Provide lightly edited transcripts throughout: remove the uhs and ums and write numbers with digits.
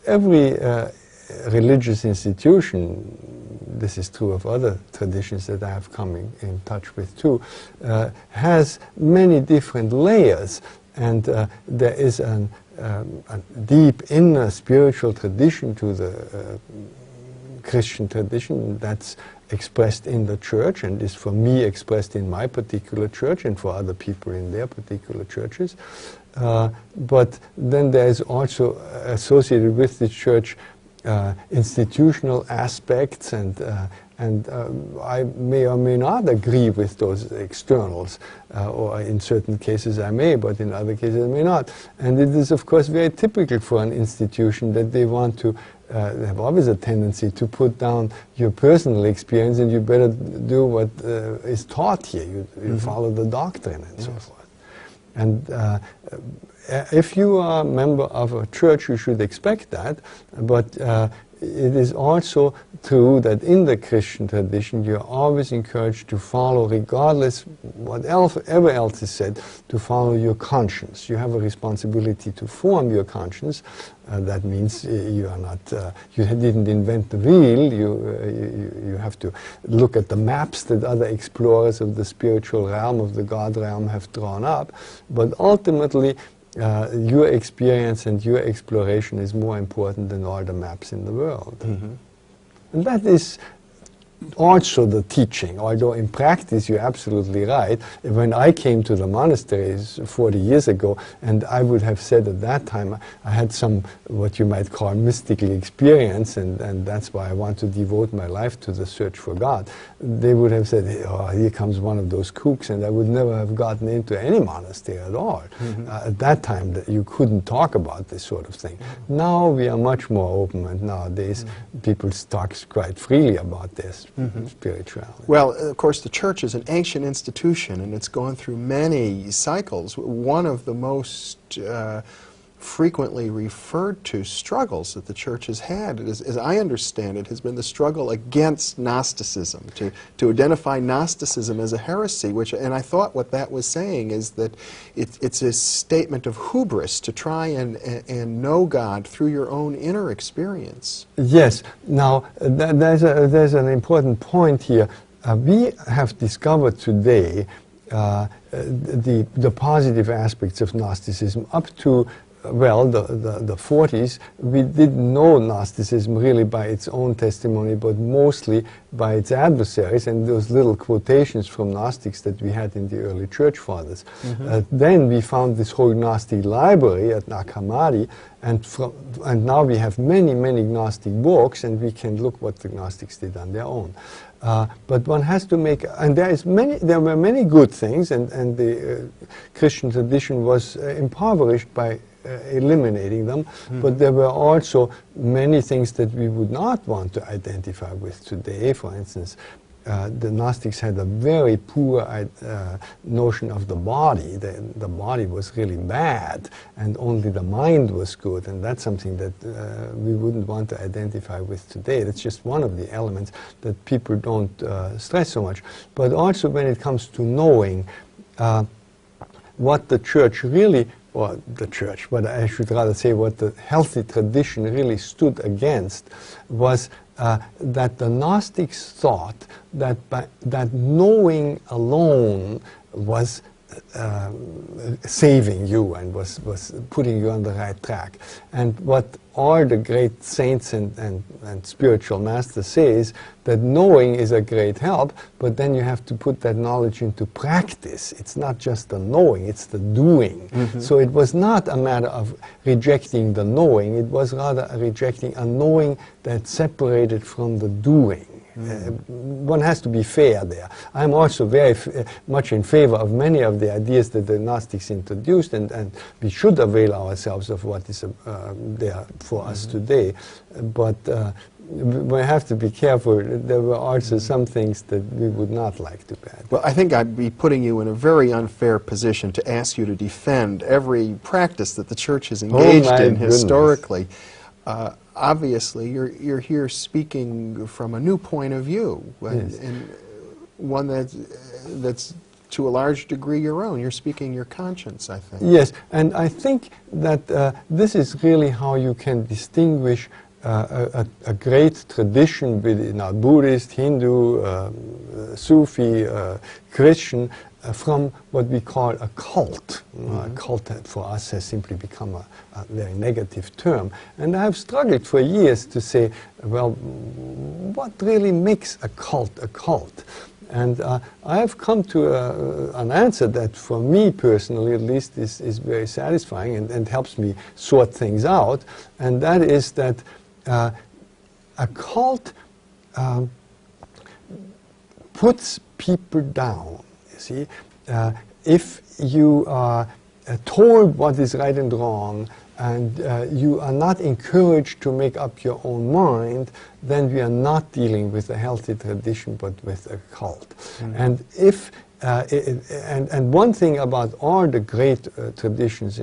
every religious institution, this is true of other traditions that I have come in touch with too, has many different layers, and there is a deep inner spiritual tradition to the Christian tradition that's expressed in the church, and is for me expressed in my particular church and for other people in their particular churches. But then there is also associated with the church institutional aspects, and I may or may not agree with those externals, or in certain cases I may, but in other cases I may not. And it is of course very typical for an institution that they want to they have always a tendency to put down your personal experience, and you better do what is taught here. You follow the doctrine and so forth. And if you are a member of a church, you should expect that, but it is also true that in the Christian tradition you are always encouraged to follow, regardless whatever else is said, to follow your conscience. You have a responsibility to form your conscience. That means you are not, you didn't invent the wheel. You have to look at the maps that other explorers of the spiritual realm, of the God realm, have drawn up. But ultimately, your experience and your exploration is more important than all the maps in the world. And that is also the teaching, although in practice you're absolutely right. When I came to the monasteries 40 years ago, and I would have said at that time I had some what you might call mystical experience, and that's why I want to devote my life to the search for God, they would have said, oh, here comes one of those kooks, and I would never have gotten into any monastery at all. At that time you couldn't talk about this sort of thing. Now we are much more open, and nowadays people talk quite freely about this. Spirituality. Well, of course, the church is an ancient institution, and it's gone through many cycles. One of the most frequently referred to struggles that the church has had, as I understand it, has been the struggle against Gnosticism, to identify Gnosticism as a heresy, and I thought what that was saying is that it's a statement of hubris to try and know God through your own inner experience. Yes. Now, there's an important point here. We have discovered today the positive aspects of Gnosticism. Up to well, the 40s, we didn't know Gnosticism really by its own testimony, but mostly by its adversaries and those little quotations from Gnostics that we had in the early church fathers. Then we found this whole Gnostic library at Nag Hammadi, and now we have many, many Gnostic books, and we can look what the Gnostics did on their own. But one has to make, and there were many good things, and the Christian tradition was impoverished by eliminating them, but there were also many things that we would not want to identify with today. For instance, the Gnostics had a very poor notion of the body. The body was really bad, and only the mind was good, and that's something that we wouldn't want to identify with today. That's just one of the elements that people don't stress so much. But also when it comes to knowing what the church really, or the church, but I should rather say what the healthy tradition really stood against, was that the Gnostics thought that that knowing alone was saving you and was putting you on the right track. And what all the great saints and spiritual masters say is that knowing is a great help, but then you have to put that knowledge into practice. It's not just the knowing, it's the doing. So it was not a matter of rejecting the knowing, it was rather rejecting a knowing that separated from the doing. One has to be fair there. I'm also very much in favor of many of the ideas that the Gnostics introduced, and we should avail ourselves of what is there for us today. But we have to be careful. There were also some things that we would not like to add. Well, I think I'd be putting you in a very unfair position to ask you to defend every practice that the Church has engaged in historically. Obviously, you're here speaking from a new point of view, and one that's to a large degree your own. You're speaking your conscience, I think. Yes, and I think that this is really how you can distinguish a great tradition within Buddhist, Hindu, Sufi, Christian, from what we call a cult. A cult for us has simply become a very negative term. And I have struggled for years to say, well, what really makes a cult a cult? And I have come to an answer that for me personally at least is very satisfying and helps me sort things out. And that is that a cult puts people down. You see, if you are told what is right and wrong, and you are not encouraged to make up your own mind, then we are not dealing with a healthy tradition, but with a cult. And if and one thing about all the great traditions,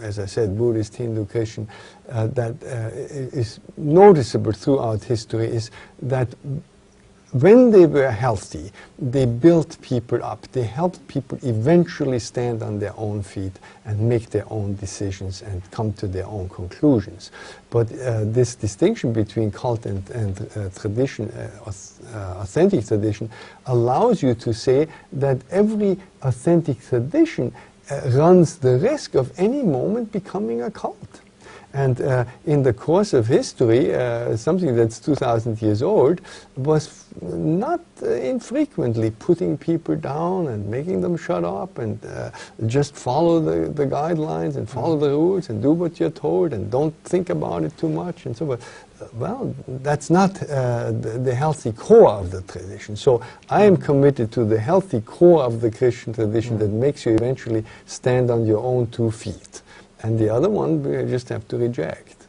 as I said, Buddhist, Hindu, Christian, that is noticeable throughout history is that when they were healthy, they built people up. They helped people eventually stand on their own feet and make their own decisions and come to their own conclusions. But this distinction between cult and tradition, authentic tradition, allows you to say that every authentic tradition runs the risk of any moment becoming a cult. And in the course of history, something that's 2,000 years old was not infrequently putting people down and making them shut up and just follow the guidelines and follow the rules and do what you're told and don't think about it too much and so forth. Well, that's not the healthy core of the tradition. So I am committed to the healthy core of the Christian tradition that makes you eventually stand on your own 2 feet. And the other one we just have to reject.